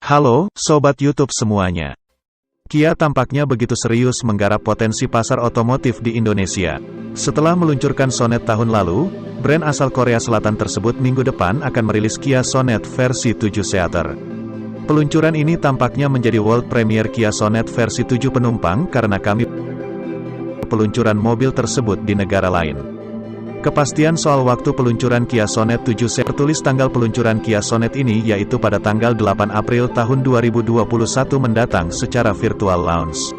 Halo, Sobat YouTube semuanya. Kia tampaknya begitu serius menggarap potensi pasar otomotif di Indonesia. Setelah meluncurkan Sonet tahun lalu, brand asal Korea Selatan tersebut minggu depan akan merilis Kia Sonet versi 7 seater. Peluncuran ini tampaknya menjadi world premiere Kia Sonet versi 7 penumpang karena kami peluncuran mobil tersebut di negara lain. Kepastian soal waktu peluncuran Kia Sonet 7 tertulis tanggal peluncuran Kia Sonet ini yaitu pada tanggal 8 April tahun 2021 mendatang secara virtual launch.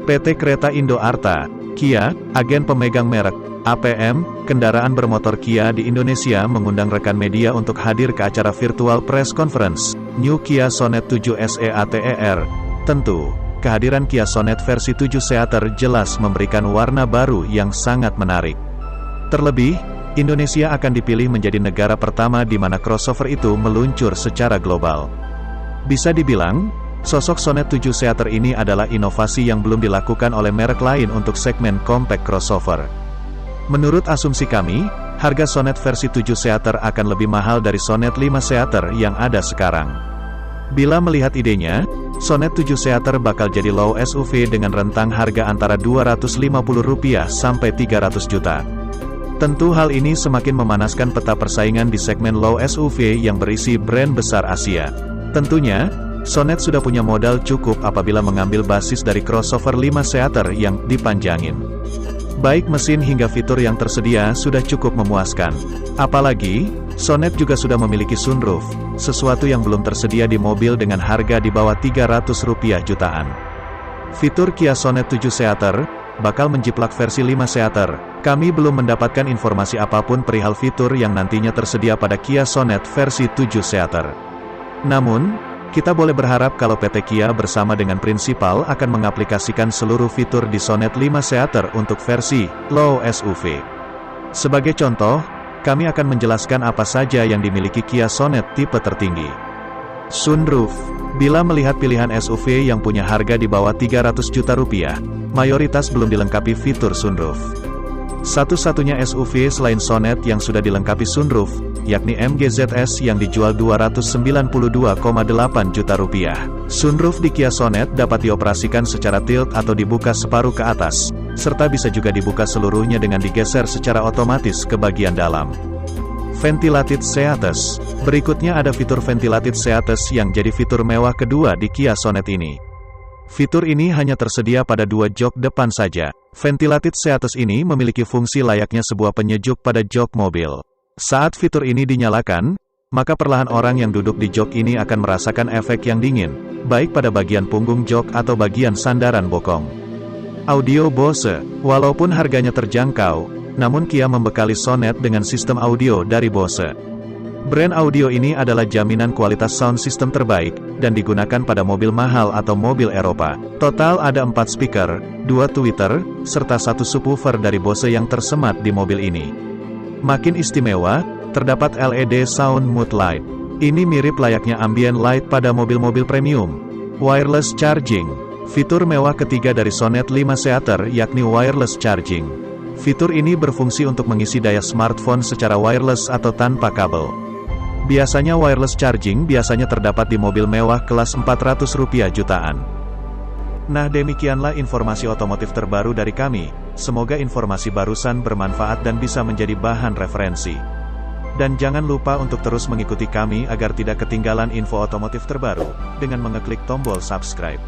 PT Kereta Indo Arta, Kia, agen pemegang merek, APM, kendaraan bermotor Kia di Indonesia mengundang rekan media untuk hadir ke acara virtual press conference, New Kia Sonet 7 SEATER. Tentu, kehadiran Kia Sonet versi 7 seater jelas memberikan warna baru yang sangat menarik. Terlebih, Indonesia akan dipilih menjadi negara pertama di mana crossover itu meluncur secara global. Bisa dibilang, sosok Sonet 7 seater ini adalah inovasi yang belum dilakukan oleh merek lain untuk segmen compact crossover. Menurut asumsi kami, harga Sonet versi 7 seater akan lebih mahal dari Sonet 5 seater yang ada sekarang. Bila melihat idenya, Sonet 7 seater bakal jadi low SUV dengan rentang harga antara Rp250 sampai Rp300 juta. Tentu hal ini semakin memanaskan peta persaingan di segmen low SUV yang berisi brand besar Asia. Tentunya, Sonet sudah punya modal cukup apabila mengambil basis dari crossover 5 seater yang dipanjangin. Baik mesin hingga fitur yang tersedia sudah cukup memuaskan. Apalagi, Sonet juga sudah memiliki sunroof, sesuatu yang belum tersedia di mobil dengan harga di bawah Rp300 jutaan. Fitur Kia Sonet 7 seater bakal menjiplak versi 5 seater. Kami belum mendapatkan informasi apapun perihal fitur yang nantinya tersedia pada Kia Sonet versi 7 seater. Namun, kita boleh berharap kalau PT Kia bersama dengan Principal akan mengaplikasikan seluruh fitur di Sonet 5 seater untuk versi low SUV. Sebagai contoh, kami akan menjelaskan apa saja yang dimiliki Kia Sonet tipe tertinggi. Sunroof. Bila melihat pilihan SUV yang punya harga di bawah Rp300 juta, mayoritas belum dilengkapi fitur sunroof. Satu-satunya SUV selain Sonet yang sudah dilengkapi sunroof, yakni MG ZS yang dijual Rp292,8 juta. Sunroof di Kia Sonet dapat dioperasikan secara tilt atau dibuka separuh ke atas, serta bisa juga dibuka seluruhnya dengan digeser secara otomatis ke bagian dalam. Ventilated Seats. Berikutnya ada fitur Ventilated Seats yang jadi fitur mewah kedua di Kia Sonet ini. Fitur ini hanya tersedia pada 2 jok depan saja. Ventilated Seats ini memiliki fungsi layaknya sebuah penyejuk pada jok mobil. Saat fitur ini dinyalakan, maka perlahan orang yang duduk di jok ini akan merasakan efek yang dingin, baik pada bagian punggung jok atau bagian sandaran bokong. Audio Bose. Walaupun harganya terjangkau, namun Kia membekali Sonet dengan sistem audio dari Bose. Brand audio ini adalah jaminan kualitas sound system terbaik, dan digunakan pada mobil mahal atau mobil Eropa. Total ada 4 speaker, 2 tweeter, serta 1 subwoofer dari Bose yang tersemat di mobil ini. Makin istimewa, terdapat LED Sound Mood Light. Ini mirip layaknya ambient light pada mobil-mobil premium. Wireless Charging. Fitur mewah ketiga dari Sonet 5 seater yakni wireless charging. Fitur ini berfungsi untuk mengisi daya smartphone secara wireless atau tanpa kabel. Biasanya wireless charging biasanya terdapat di mobil mewah kelas Rp400 jutaan. Nah, demikianlah informasi otomotif terbaru dari kami. Semoga informasi barusan bermanfaat dan bisa menjadi bahan referensi. Dan jangan lupa untuk terus mengikuti kami agar tidak ketinggalan info otomotif terbaru, dengan mengeklik tombol subscribe.